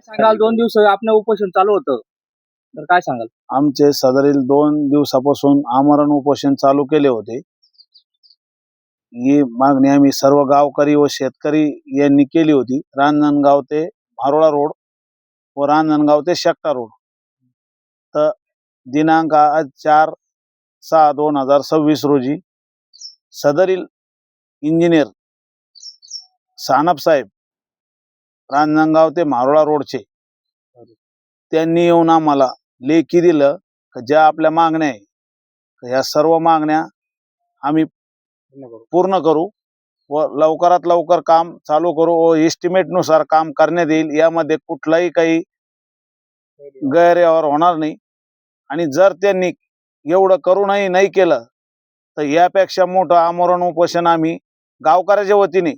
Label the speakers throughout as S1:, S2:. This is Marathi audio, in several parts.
S1: सांगाल 2 दिवस आपलं उपोषण चालू होतं, तर काय सांगाल?
S2: आमचे सदरील 2 दिवसापासून आमरण उपोषण चालू केले होते. ही मागणी आम्ही सर्व गावकरी व शेतकरी यांनी केली होती. रांजणगाव ते मारोळा रोड व रांजणगाव ते शेकटा रोड. तर दिनांक आज 4/6/2026 रोजी सदरील इंजिनियर सानप साहेब रांजणगाव ते मारोळा रोडचे त्यांनी येऊन आम्हाला लेखी दिलं की ज्या आपल्या मागण्या आहे ह्या सर्व मागण्या आम्ही पूर्ण करू व लवकरात लवकर काम चालू करू व एस्टिमेटनुसार काम करण्यात येईल. यामध्ये कुठलाही काही गैरव्यवहार होणार नाही. आणि जर त्यांनी एवढं करूनही नाही केलं तर यापेक्षा मोठं आमरण उपोषण आम्ही गावकऱ्याच्या वतीने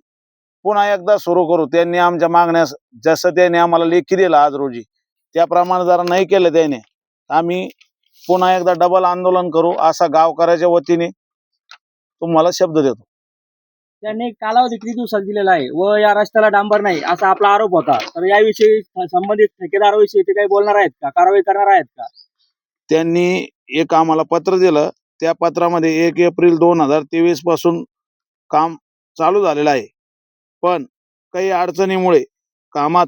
S2: पुन्हा एकदा सुरू करू. त्यांनी आमच्या मागण्या जसं त्यांनी आम्हाला लेखी दिलं आज रोजी त्याप्रमाणे जर नाही केलं त्याने आम्ही पुन्हा एकदा डबल आंदोलन करू असा गावकऱ्याच्या वतीने तुम्हाला शब्द देतो.
S1: त्यांनी कालावधी किती दिवसात दिलेला आहे व या रस्त्याला डांबर नाही असा आपला आरोप होता. तर याविषयी संबंधित ठेकेदाराविषयी ते काही बोलणार आहेत का, कारवाई करणार आहेत का?
S2: त्यांनी एक आम्हाला पत्र दिलं. त्या पत्रामध्ये 1 एप्रिल 2023 पासून काम चालू झालेलं आहे. पण काही अडचणीमुळे कामात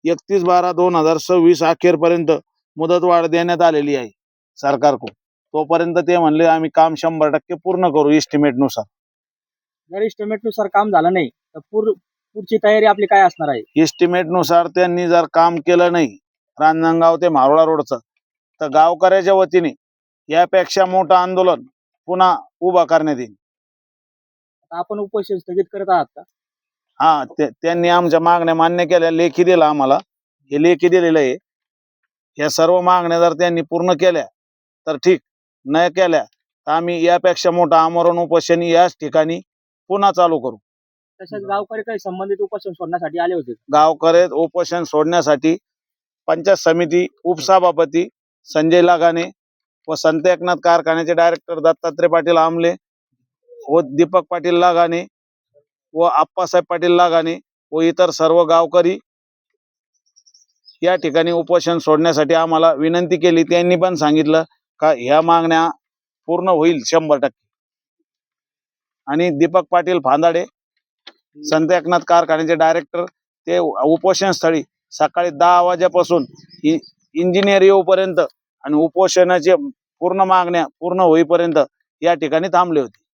S2: 31/12/2026 अखेरपर्यंत मुदतवाढ देण्यात आलेली आहे सरकारकडून. तोपर्यंत ते म्हणले आम्ही काम 100% पूर्ण करू एस्टिमेटनुसार.
S1: जर एस्टिमेटनुसार काम झालं नाही तर पुढची तयारी आपली काय असणार आहे?
S2: एस्टिमेटनुसार त्यांनी जर काम केलं नाही रांजणगाव ते मारोळा रोडचं तर गावकऱ्याच्या वतीने यापेक्षा मोठं आंदोलन पुन्हा उभा करण्यात येईल.
S1: आता आपण उपोषण स्थगित करत आहात का?
S2: हा, त्यांनी आमच्या मागण्या मान्य केल्या, लेखी दिला आम्हाला. हे लेखी दिलेलं आहे. या सर्व मागण्या जर त्यांनी पूर्ण केल्या तर ठीक, न केल्या तर आम्ही यापेक्षा मोठं आमरण उपोषण याच ठिकाणी पुन्हा चालू करू.
S1: तसेच गावकरी काही संबंधित उपोषण सोडण्यासाठी आले होते.
S2: गावकरी उपोषण सोडण्यासाठी पंचायत समिती उपसभापती संजय लगाने व संत एकनाथ कारखान्याचे डायरेक्टर दत्तात्रय पाटील आमले व दीपक पाटील लगाने व आप्पासाहेब पाटील लगाने व इतर सर्व गावकरी या ठिकाणी उपोषण सोडण्यासाठी आम्हाला विनंती केली. त्यांनी पण सांगितलं का ह्या मागण्या पूर्ण होईल 100%. आणि दीपक पाटील फांदाडे संत एकनाथ कारखान्याचे डायरेक्टर ते उपोषण स्थळी सकाळी 10 वाजेपासून इंजिनियर येऊपर्यंत आणि उपोषणाचे पूर्ण मागण्या पूर्ण होईपर्यंत या ठिकाणी थांबले होते.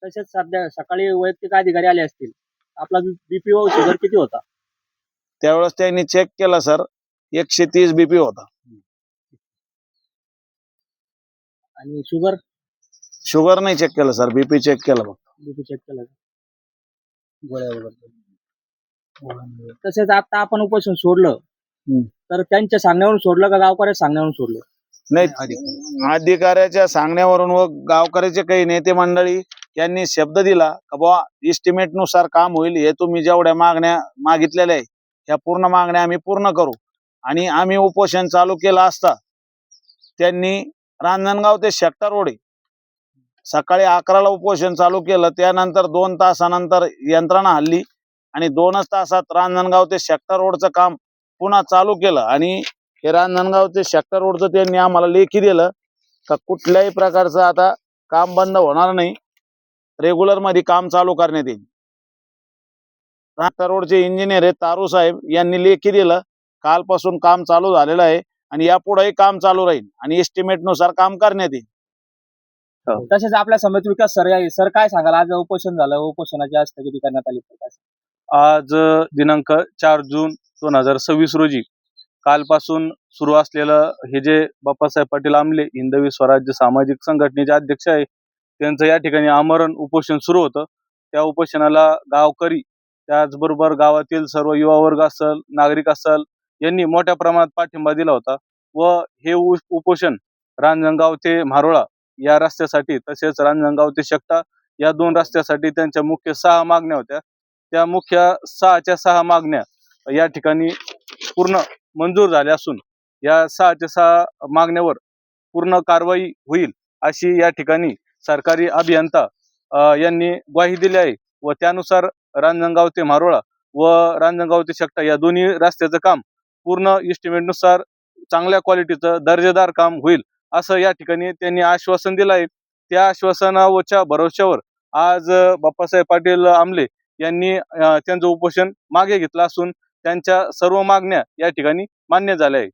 S1: तसेच सध्या सकाळी वैयक्तिक अधिकारी आले असतील. आपला बीपी व शुगर किती होता?
S2: त्यावेळेस त्यांनी चेक केला सर, 130 BP होता.
S1: आणि शुगर
S2: नाही चेक केलं सर, बीपी चेक केलं फक्त.
S1: बीपी चेक केला. गोळ्या वगैरे. तसेच आता आपण उपोषण सोडलं तर त्यांच्या सांगण्यावरून सोडलं का गावकऱ्याच्या सांगण्यावरून सोडलं?
S2: नाही, अधिकाऱ्याच्या सांगण्यावरून व गावकऱ्याचे काही नेते मंडळी यांनी शब्द दिला का बुवा एस्टिमेटनुसार काम होईल. हे तुम्ही जेवढ्या मागण्या मागितलेल्या आहे ह्या पूर्ण मागण्या आम्ही पूर्ण करू. आणि आम्ही उपोषण चालू केलं असता त्यांनी रांजणगाव ते शेकटा रोड सकाळी 11ला उपोषण चालू केलं. त्यानंतर 2 तासानंतर यंत्रणा हल्ली आणि 2च तासात रांजणगाव ते शेकटा रोडचं काम पुन्हा चालू केलं. आणि हे रांजणगाव ते शेकटा रोडचं त्यांनी आम्हाला लेखी दिलं का कुठल्याही प्रकारचं आता काम बंद होणार नाही, रेग्युलर मध्ये काम चालू करण्यात येईल. शेकटा रोडचे इंजिनियर आहे तारू साहेब यांनी लेखी दिलं कालपासून काम चालू झालेलं आहे आणि यापुढेही काम चालू राहील आणि एस्टिमेटनुसार काम करण्यात येईल.
S1: तसेच आपल्या समिती विकास सर काय सांगाल? आज उपोषण झालं, उपोषणाची आज स्थगिती करण्यात आली.
S3: आज दिनांक 4 जून 2026 रोजी कालपासून सुरू असलेलं हे जे बाप्पासाहेब पाटील आमले हिंदवी स्वराज्य सामाजिक संघटनेचे अध्यक्ष आहे त्यांचं या ठिकाणी आमरण उपोषण सुरू होतं. त्या उपोषणाला गावकरी त्याचबरोबर गावातील सर्व युवा वर्ग असेल, नागरिक असेल यांनी मोठ्या प्रमाणात पाठिंबा दिला होता. व हे उपोषण रांजणगाव ते मारोळा या रस्त्यासाठी तसेच रांजणगाव ते शेकटा या 2 रस्त्यासाठी त्यांच्या मुख्य 6 मागण्या होत्या. त्या मुख्य 6च्या 6 मागण्या या ठिकाणी पूर्ण मंजूर झाल्या असून या 6च्या 6 मागण्यावर पूर्ण कारवाई होईल अशी या ठिकाणी सरकारी अभियंता यांनी ग्वाही दिली आहे. व त्यानुसार रांजणगाव ते मारोळा व रांजणगाव ते शेकटा या दोन्ही रस्त्याचं काम पूर्ण इस्टिमेटनुसार चांगल्या क्वालिटीचं दर्जेदार काम होईल असं या ठिकाणी त्यांनी आश्वासन दिलं आहे. त्या आश्वासनाच्या भरोश्यावर आज बाप्पासाहेब पाटील आमले यांनी त्यांचं उपोषण मागे घेतलं असून त्यांच्या सर्व मागण्या या ठिकाणी मान्य झाल्या आहे.